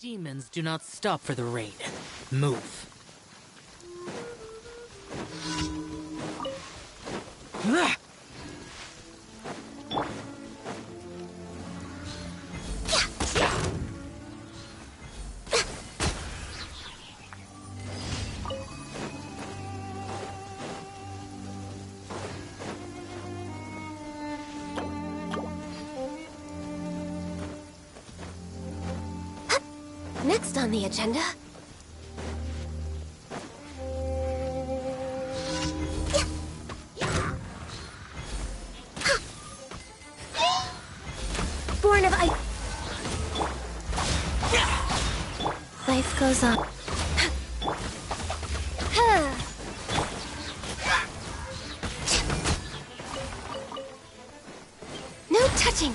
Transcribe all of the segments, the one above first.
Demons do not stop for the raid. Move. Next on the agenda... Born of ice... Life goes on. No touching!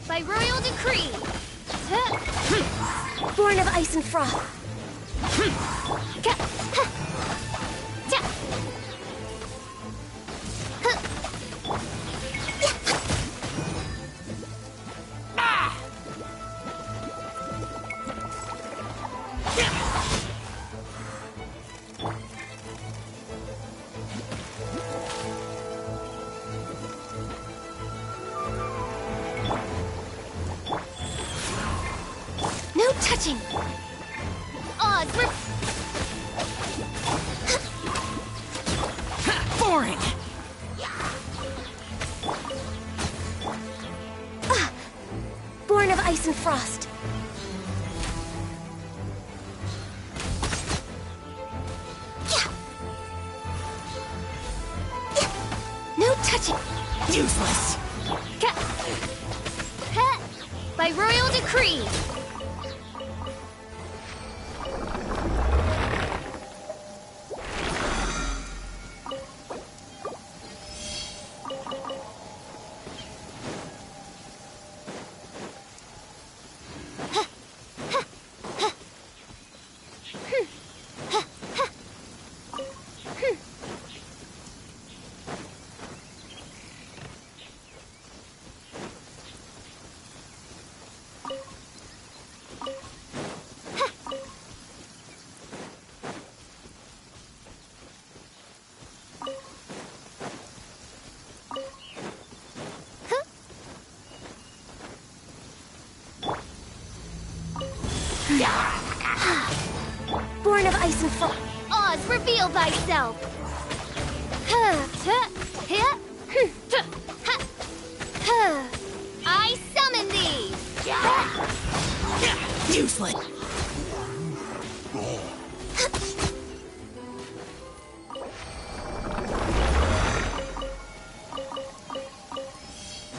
By royal decree! Born of ice and froth! No touching! Odds were... Boring! Born of ice and frost! No touching! Useless! By royal decree! Born of ice and frost! Oz, reveal thyself! I summon thee! Useless!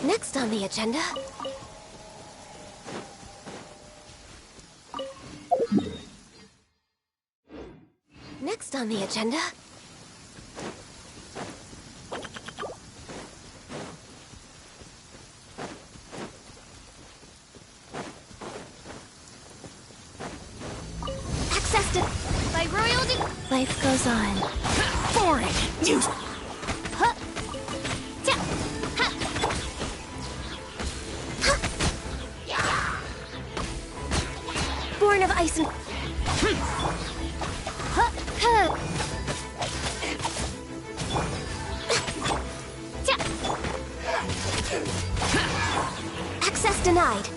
Next on the agenda... Next on the agenda... Access to... By royal Life goes on. Boring! Useless! Born of ice and... Access denied.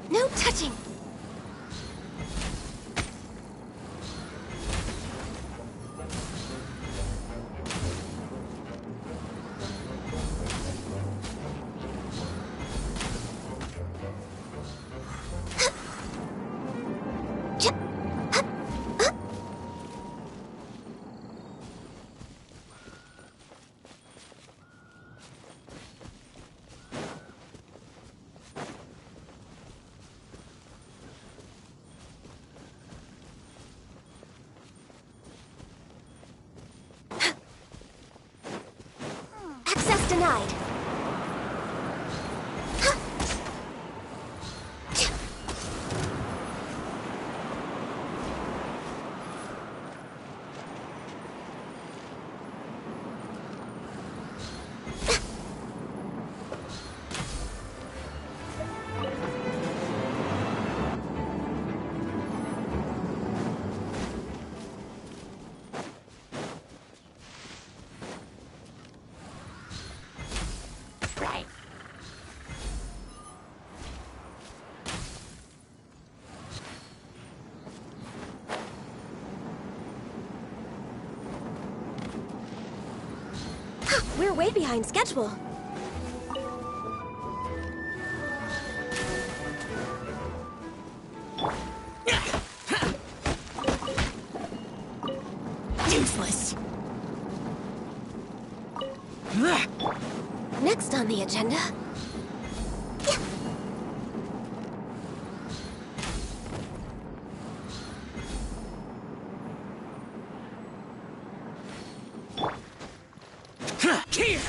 No touching! Access denied. We're way behind schedule. Useless. Next on the agenda... Here!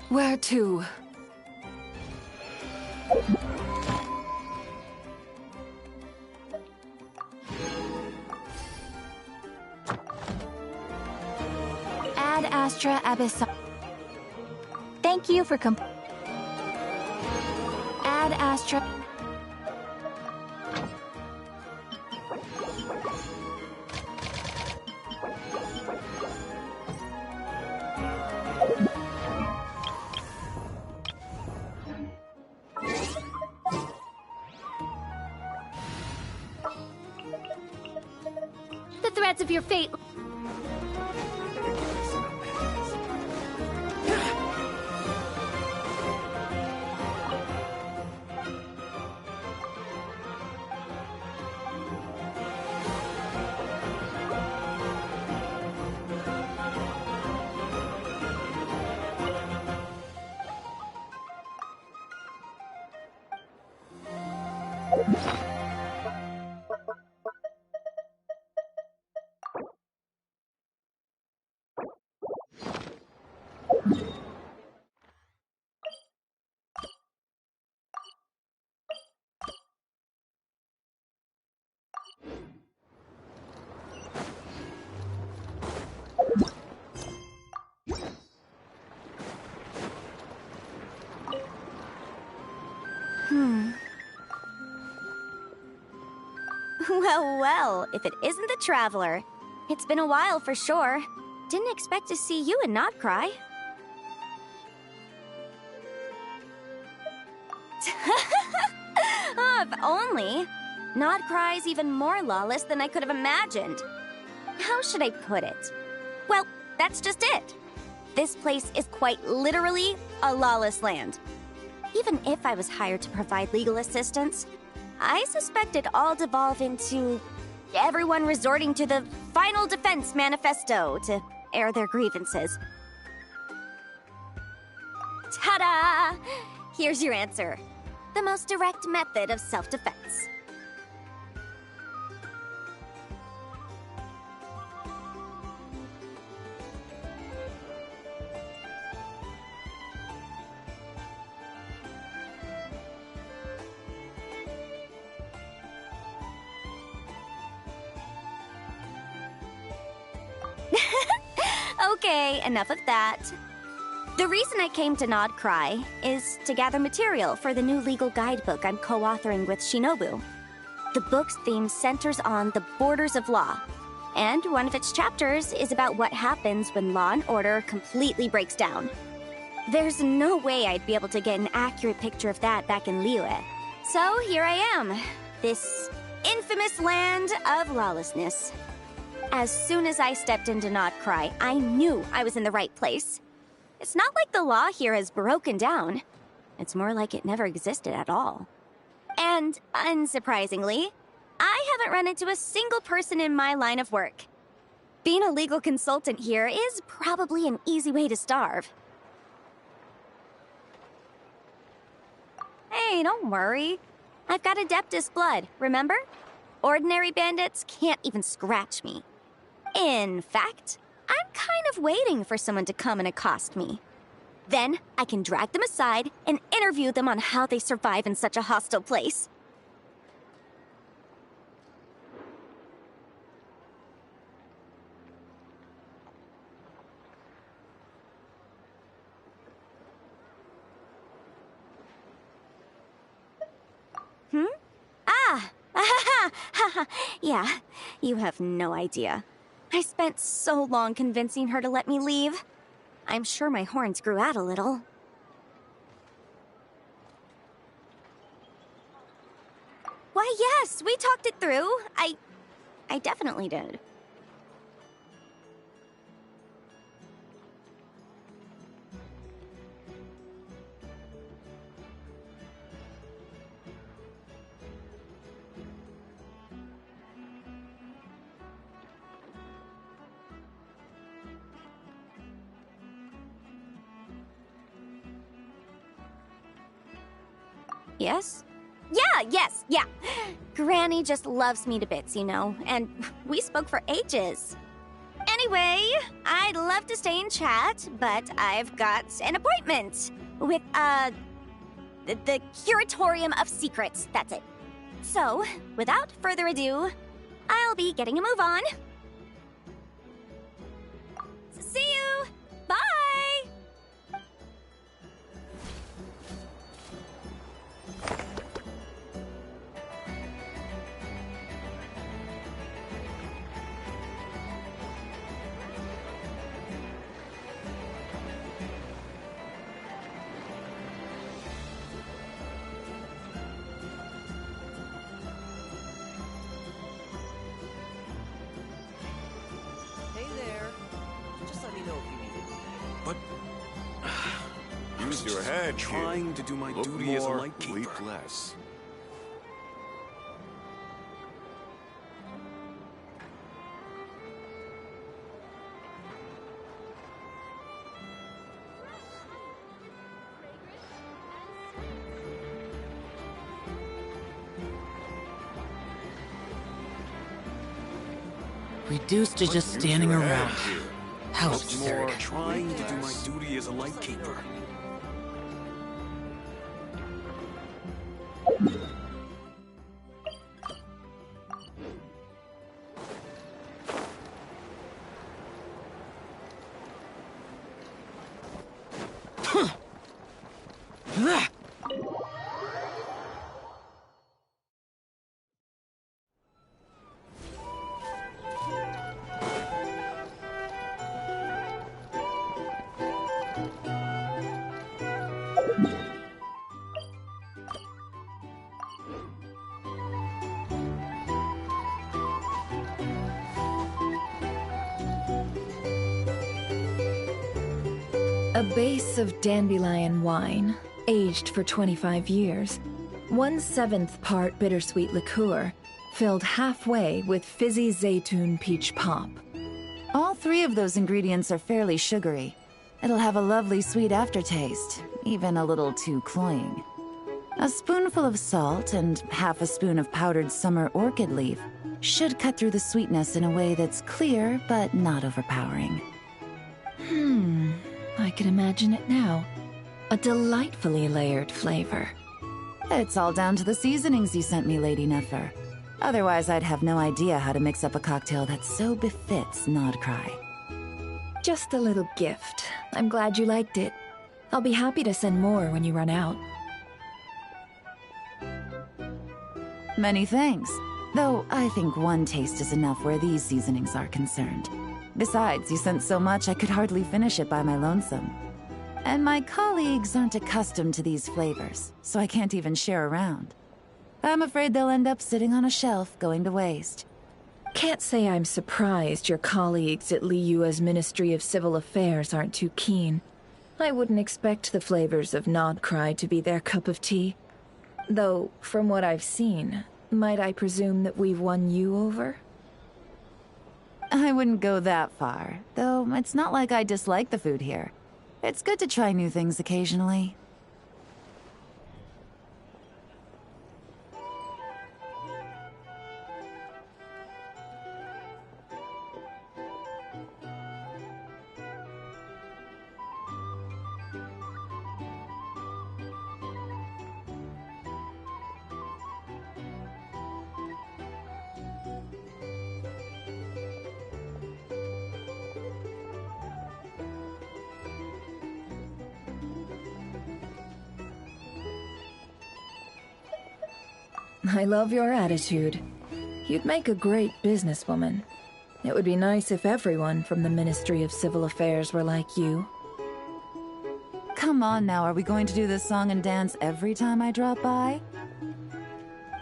Where to? Astra Abyssal. Thank you for Add Astra. The threads of your fate. Well, if it isn't the Traveler. It's been a while for sure. Didn't expect to see you and not cry. Oh, if only. Not Cry's even more lawless than I could have imagined. How should I put it? Well, that's just it. This place is quite literally a lawless land. Even if I was hired to provide legal assistance, I suspect it'd all devolve into everyone resorting to the Final Defense Manifesto to air their grievances. Ta-da! Here's your answer. The most direct method of self-defense. Okay, enough of that. The reason I came to Nod Cry is to gather material for the new legal guidebook I'm co-authoring with Shinobu. The book's theme centers on the borders of law, and one of its chapters is about what happens when law and order completely breaks down. There's no way I'd be able to get an accurate picture of that back in Liyue. So here I am, this infamous land of lawlessness. As soon as I stepped into Nod Cry, I knew I was in the right place. It's not like the law here has broken down. It's more like it never existed at all. And, unsurprisingly, I haven't run into a single person in my line of work. Being a legal consultant here is probably an easy way to starve. Hey, don't worry. I've got Adeptus blood, remember? Ordinary bandits can't even scratch me. In fact, I'm kind of waiting for someone to come and accost me. Then I can drag them aside and interview them on how they survive in such a hostile place. Yeah, you have no idea. I spent so long convincing her to let me leave. I'm sure my horns grew out a little. Why, yes, we talked it through. I definitely did. Yes? Yeah. Granny just loves me to bits, you know, and we spoke for ages. Anyway, I'd love to stay and chat, but I've got an appointment with, the Curatorium of Secrets, that's it. So, without further ado, I'll be getting a move on. See you! But Use your head, kid. trying to do my Look duty as a more, light keeper. leap less. Reduced to just standing Use your around. head, kid. How Look absurd. more, Trying leap to do my less. duty as a light keeper. Ugh. A base of dandelion wine, aged for 25 years. 1/7 part bittersweet liqueur, filled halfway with fizzy zaytun peach pop. All three of those ingredients are fairly sugary. It'll have a lovely sweet aftertaste, even a little too cloying. A spoonful of salt and half a spoon of powdered summer orchid leaf should cut through the sweetness in a way that's clear but not overpowering. I can imagine it now. A delightfully layered flavor. It's all down to the seasonings you sent me, Lady Nefer. Otherwise, I'd have no idea how to mix up a cocktail that so befits Nodcry. Just a little gift. I'm glad you liked it. I'll be happy to send more when you run out. Many thanks. Though I think one taste is enough where these seasonings are concerned. Besides, you sent so much I could hardly finish it by my lonesome. And my colleagues aren't accustomed to these flavors, so I can't even share around. I'm afraid they'll end up sitting on a shelf, going to waste. Can't say I'm surprised your colleagues at Liyue's Ministry of Civil Affairs aren't too keen. I wouldn't expect the flavors of Nodcry to be their cup of tea. Though, from what I've seen, might I presume that we've won you over? I wouldn't go that far, though it's not like I dislike the food here. It's good to try new things occasionally. I love your attitude. You'd make a great businesswoman. It would be nice if everyone from the Ministry of Civil Affairs were like you. Come on now, are we going to do this song and dance every time I drop by?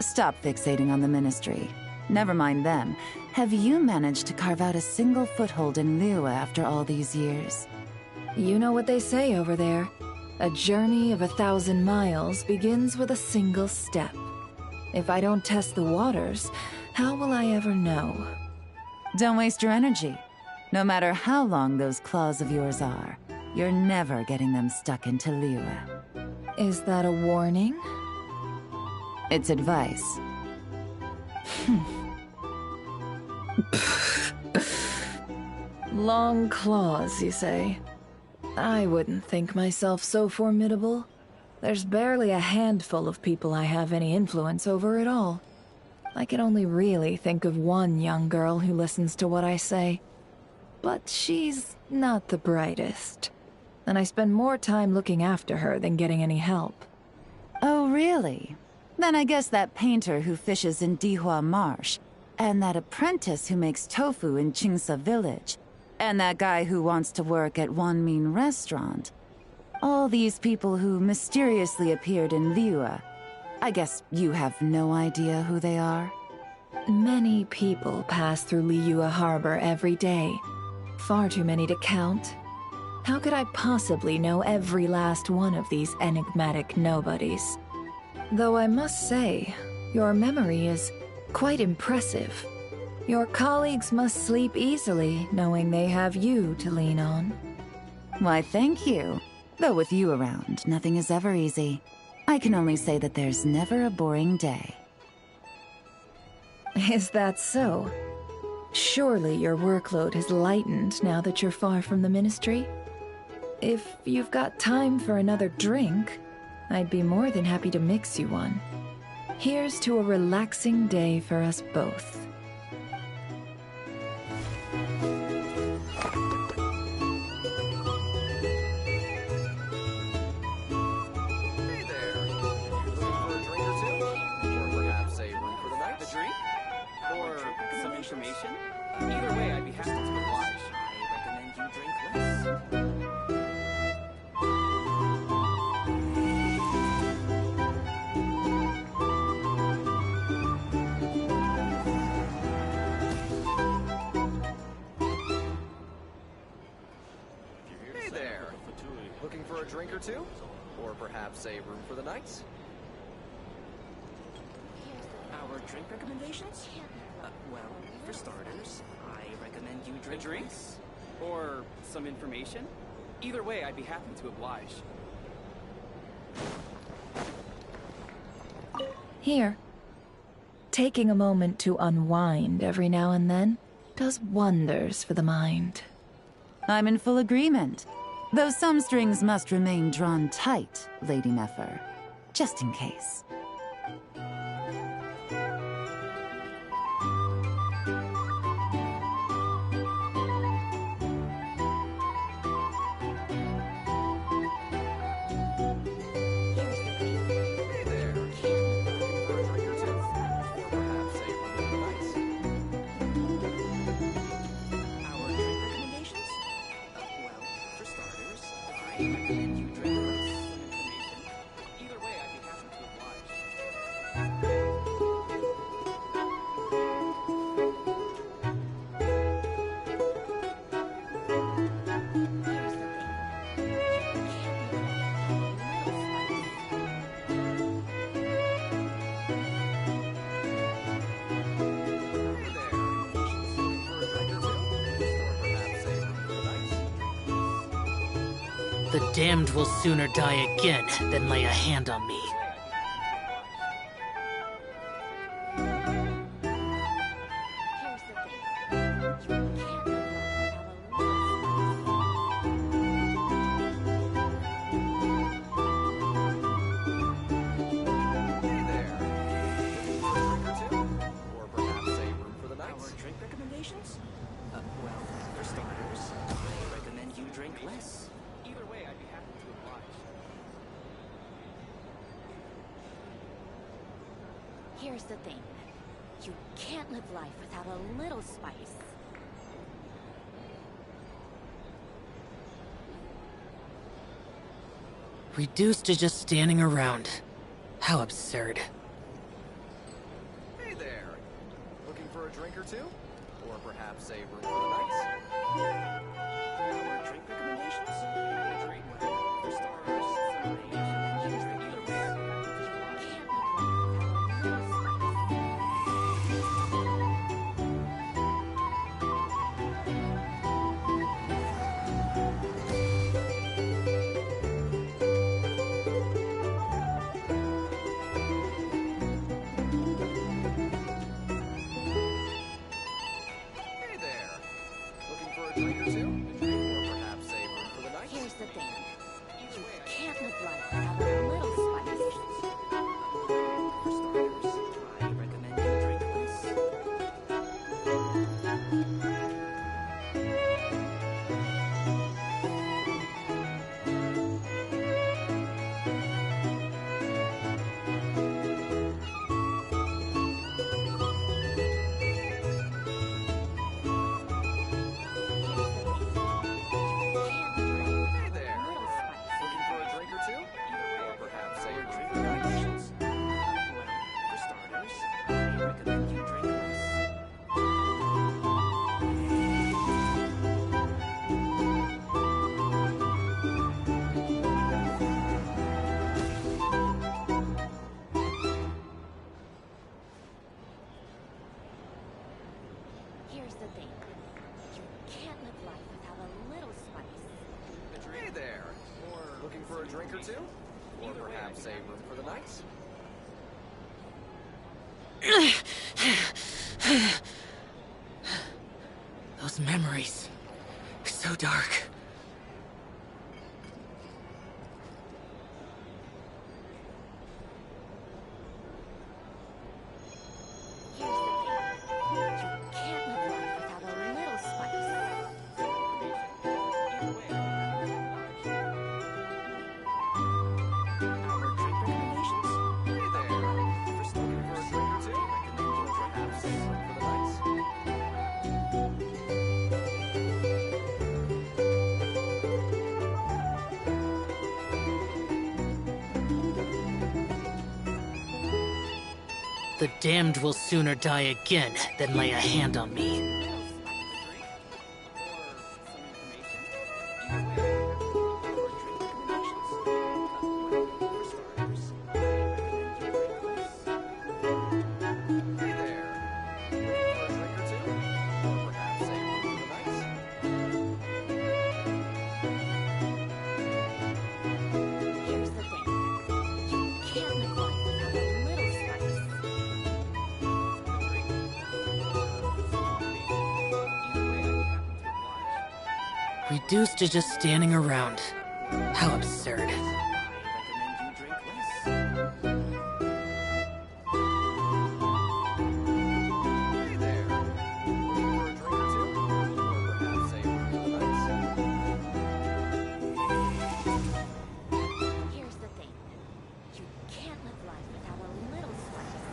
Stop fixating on the Ministry. Never mind them. Have you managed to carve out a single foothold in Liyue after all these years? You know what they say over there. A journey of 1,000 miles begins with a single step. If I don't test the waters, how will I ever know? Don't waste your energy. No matter how long those claws of yours are, you're never getting them stuck into Liyue. Is that a warning? It's advice. Long claws, you say? I wouldn't think myself so formidable. There's barely a handful of people I have any influence over at all. I can only really think of one young girl who listens to what I say. But she's not the brightest. And I spend more time looking after her than getting any help. Oh, really? Then I guess that painter who fishes in Dihua Marsh, and that apprentice who makes tofu in Qingsa Village, and that guy who wants to work at Wanmin Restaurant. All these people who mysteriously appeared in Liyue. I guess you have no idea who they are? Many people pass through Liyue Harbor every day. Far too many to count. How could I possibly know every last one of these enigmatic nobodies? Though I must say, your memory is quite impressive. Your colleagues must sleep easily, knowing they have you to lean on. Why, thank you. Though with you around, nothing is ever easy. I can only say that there's never a boring day. Is that so? Surely your workload has lightened now that you're far from the Ministry? If you've got time for another drink, I'd be more than happy to mix you one. Here's to a relaxing day for us both. Information? Either way, I'd be happy to oblige. I recommend you drink less. Hey there! Looking for a drink or two? Or perhaps a room for the night? Our drink recommendations? Well, for starters, I recommend you drink drinks or some information. Either way, I'd be happy to oblige. Here. Taking a moment to unwind every now and then does wonders for the mind. I'm in full agreement. Though some strings must remain drawn tight, Lady Nefer. Just in case. The damned will sooner die again than lay a hand on me. Here's the thing. You can't live life without a little spice. Reduced to just standing around. How absurd. Hey there! Looking for a drink or two? Or perhaps a room for the night? Our drink recommendations? For starters, drink or two? Or perhaps a room for the night? Here's the thing. You can't live life without a little spice. For starters, I recommend you drink less. a drink or two? Or perhaps a room for the night? Those memories. So dark. Here's the thing. You can't live life without a little spice. Our drink recommendations? Hey there. First looking for a drink or two? Recommend you perhaps a room for the night? The damned will sooner die again than lay a hand on me. Hey there. Looking for a drink or two? Or perhaps a room for the night? Here's the thing. You can't live life without a little spice. Reduced to just standing around. How absurd. I recommend you drink less. Hey there. Looking for a drink or two? Or perhaps a room for the night? Here's the thing. You can't live life without a little spice.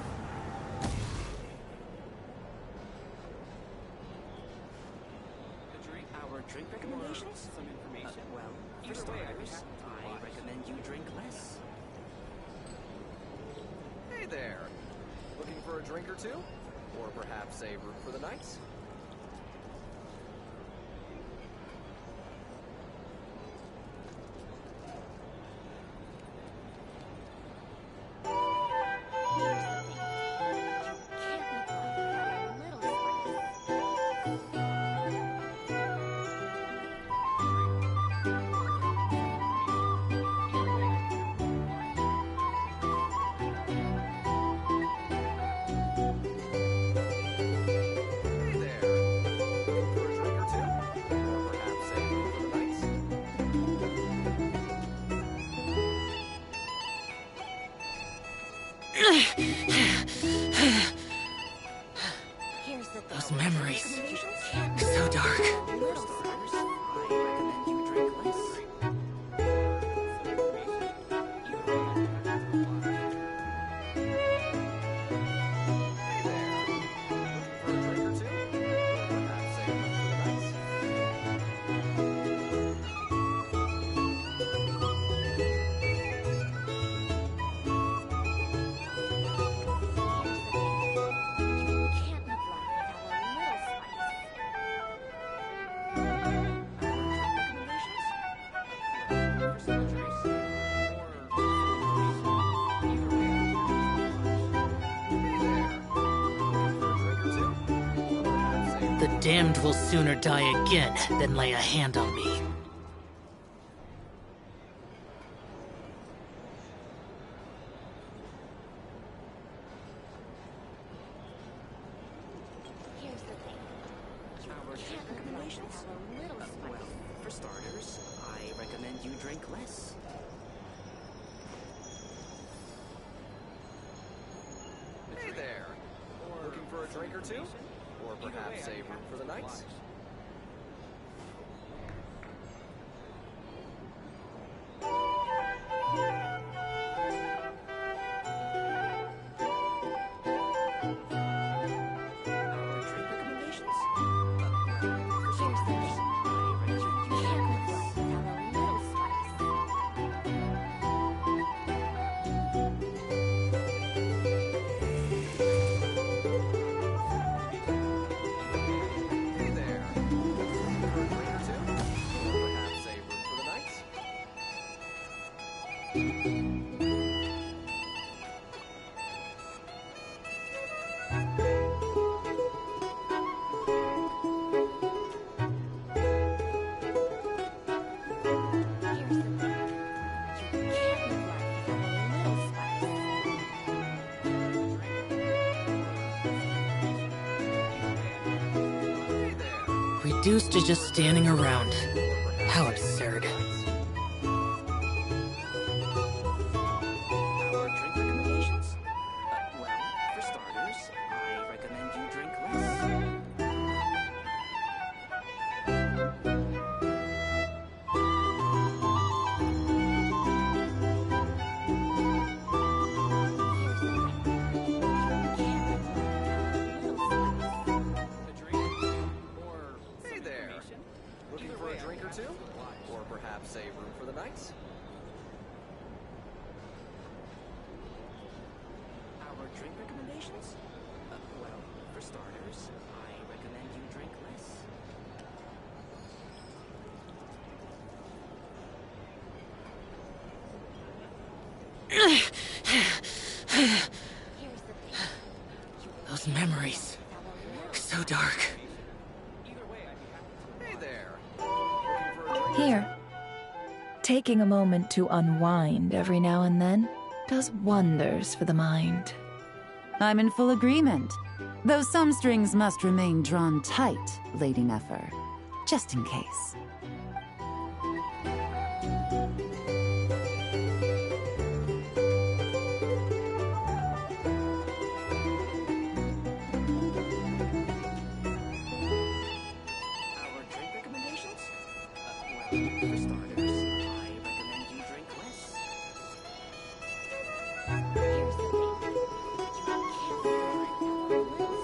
Our drink recommendations? Some information? Well, for starters, I recommend you drink less. Hey there. Looking for a drink or two? Or perhaps a room for the night? Here's the thing. You can't live life without a little spice. Hey there. Looking for a drink or two? Or perhaps a room for the night? Here's the thing. Those memories. You can't So live dark. without a little Starters, spice. I recommend you drink less. Hey there. Looking for a drink or two? Or perhaps a room for the night? Here's the thing. You can't live life without a little spice. Hey there. Looking for a drink or two? Or perhaps a The damned will sooner die again than lay a hand on me. Here's the thing. Our drink Can't live life recommendations? without a little spice. Well, for starters, I recommend you drink less. Hey there. Looking for a drink or two? Or perhaps a room for the night? Our drink recommendations? Here's the thing. You can't live life without a little spice. Hey there. Looking for a drink or two? Or perhaps a room for the night? Here's the thing. You Reduced to just standing around. How absurd. Our drink recommendations? Well, for starters, I recommend you drink less. Hey there! Looking for a drink or two? Or perhaps a room for the night? Our drink recommendations? Well, for starters, I recommend you drink less. Those memories. So dark. Hey there! Looking for a drink? Here. Taking a moment to unwind every now and then does wonders for the mind. I'm in full agreement. Though some strings must remain drawn tight, Lady Nefer. Just in case. Our drink recommendations? Well, for starters, I recommend you drink less.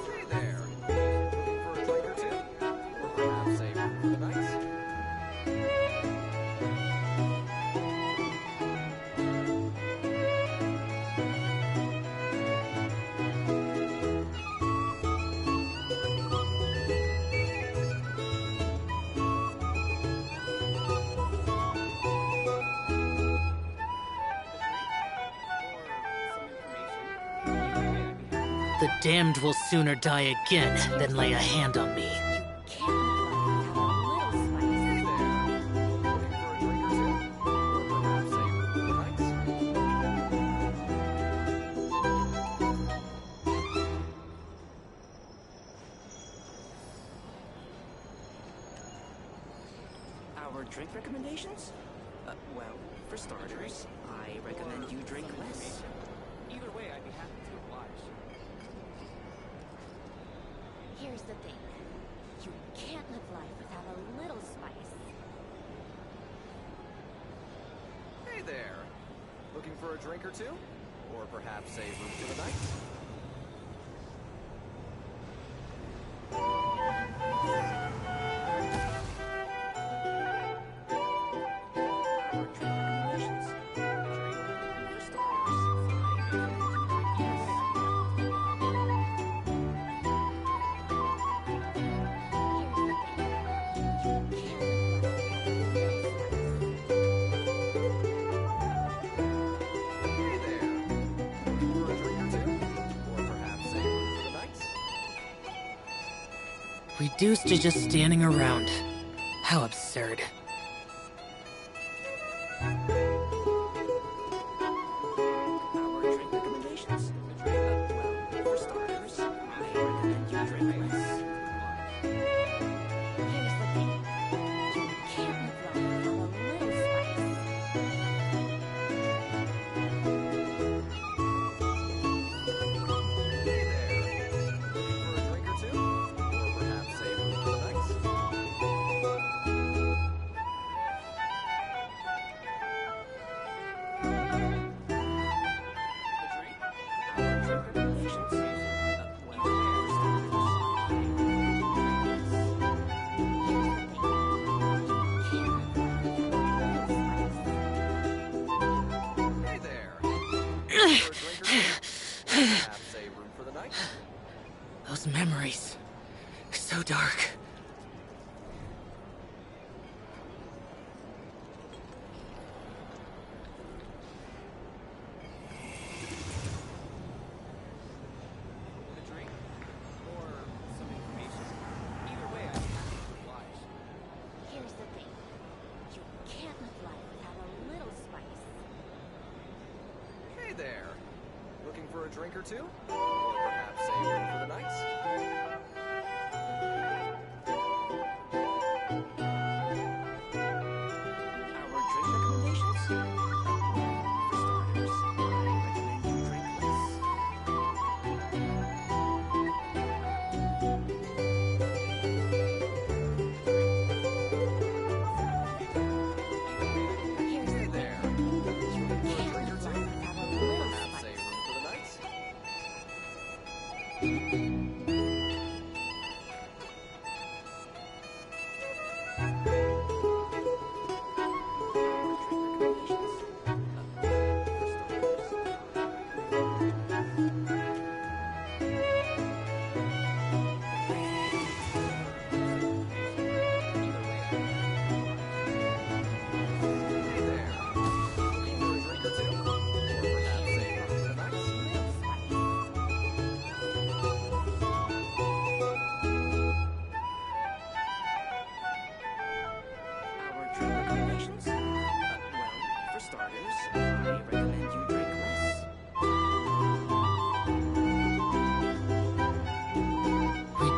Hey there! Looking for a drink or two? Or perhaps a room for the night? The damned will sooner die again than lay a hand on me. Hey there! Looking for a drink or two? Or perhaps a room for the night? Our drink recommendations? Well, for starters, I recommend you drink less. Either way, I'd be happy to oblige. Here's the thing. You can't live life without a little spice. Hey there! Looking for a drink or two? Or perhaps a room for the night? Our drink recommendations? For starters, I Hey there! Looking for a drink or two? Or perhaps a room for the night? Reduced to just standing around. How absurd. Our drink recommendations? Well, for starters, I recommend you drink less. Here's the thing. You can't live life without a little spice. Hey there! Looking for a drink or two? Or perhaps a room for the night? Our drink recommendations? Well, for starters, I recommend Those memories. So dark. A drink? Or some information? Either way, I'd be happy to oblige. Here's the thing. You can't live life without a little spice. Hey there. Looking for a drink or two? Or perhaps a room for the night?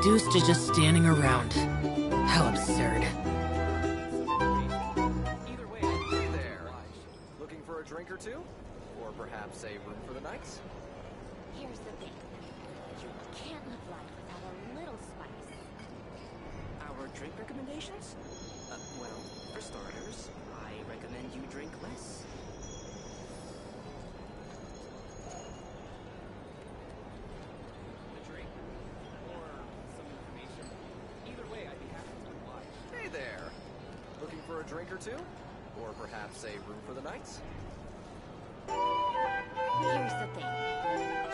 reduced to just standing around. How absurd. Either way, Hey there. Looking for a drink or two? Or perhaps a room for the night? Here's the thing. You can't live life without a little spice. our drink recommendations? Well, for starters, I recommend you drink less. A drink? Or some information? Either way, I'd be happy to oblige. Hey there. Looking for a drink or two? Or perhaps a room for the night? Here's the thing.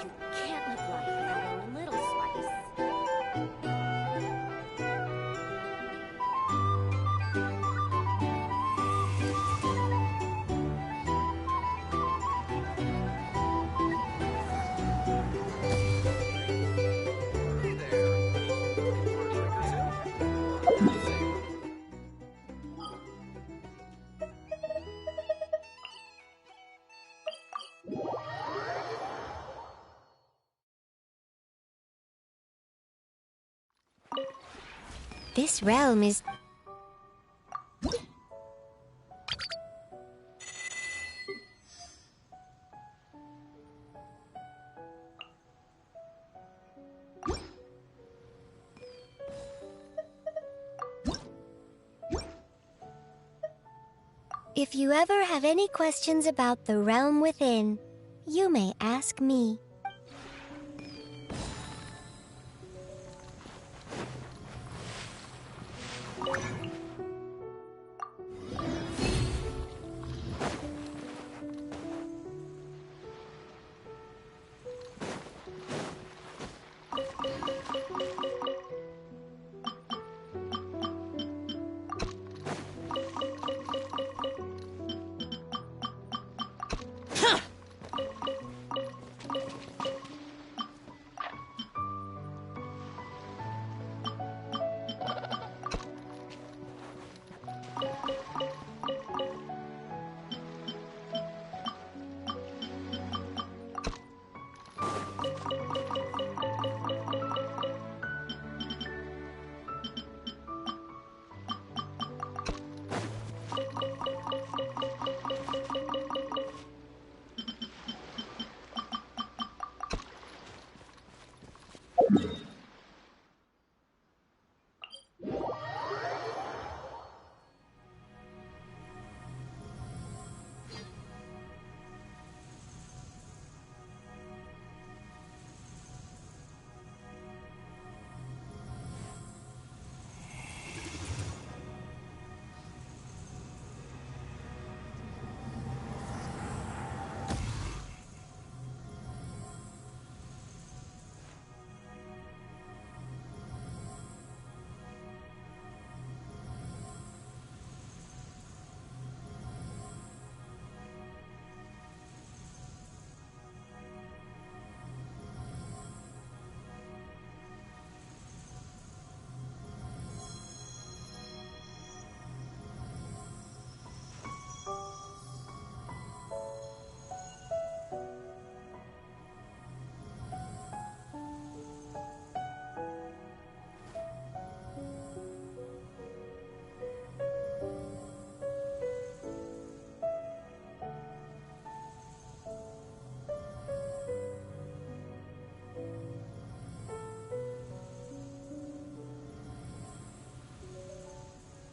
You can't live life without a little spice. Hey there. Looking for a drink or two? Or perhaps a room? This realm is... If you ever have any questions about the realm within, you may ask me.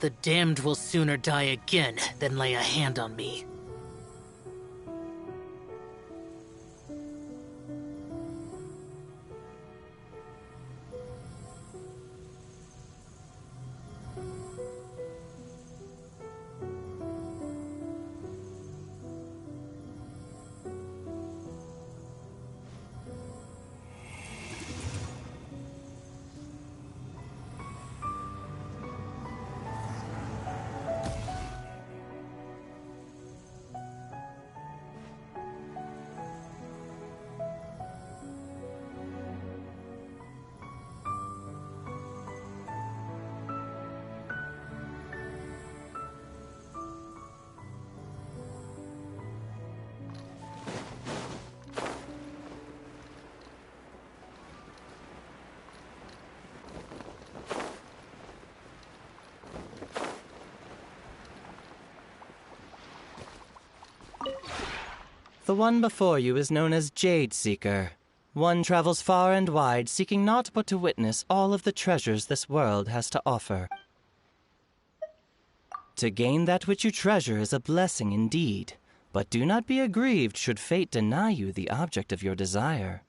The damned will sooner die again than lay a hand on me. The one before you is known as Jade Seeker. One travels far and wide, seeking naught but to witness all of the treasures this world has to offer. To gain that which you treasure is a blessing indeed, but do not be aggrieved should fate deny you the object of your desire.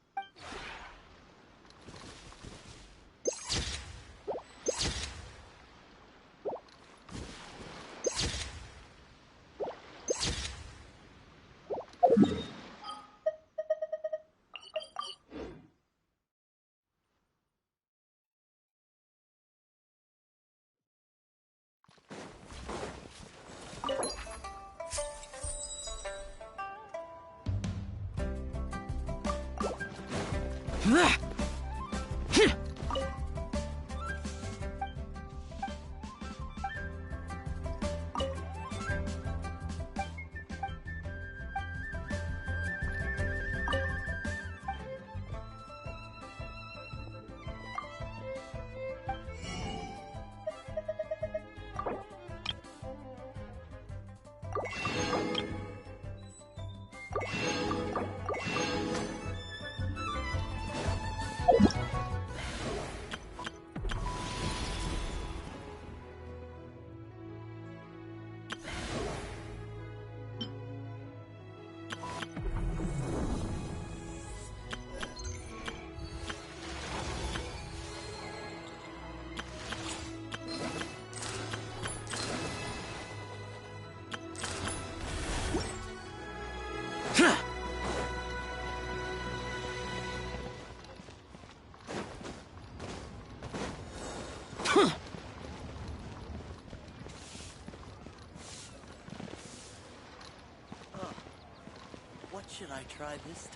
What should I try this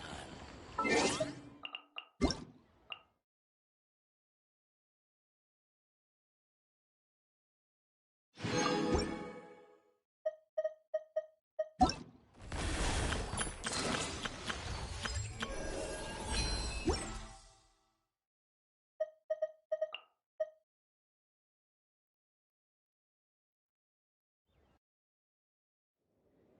time?